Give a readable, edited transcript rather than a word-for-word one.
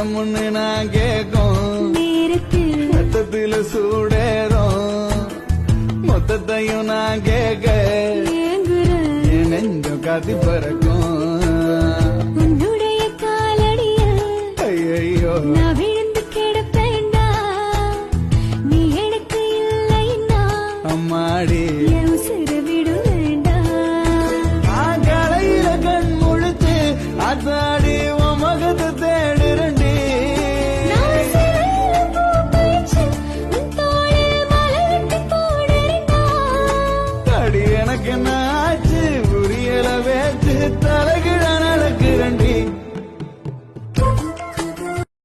நேரம்னு நான் கேக்கும் ரத்தத்தில சூடேறும் மொத்தத்தையும் நான் கேட்க என் நெஞ்சம் காத்தி பறக்கும் உன்னுடைய காலடிய ஐயோ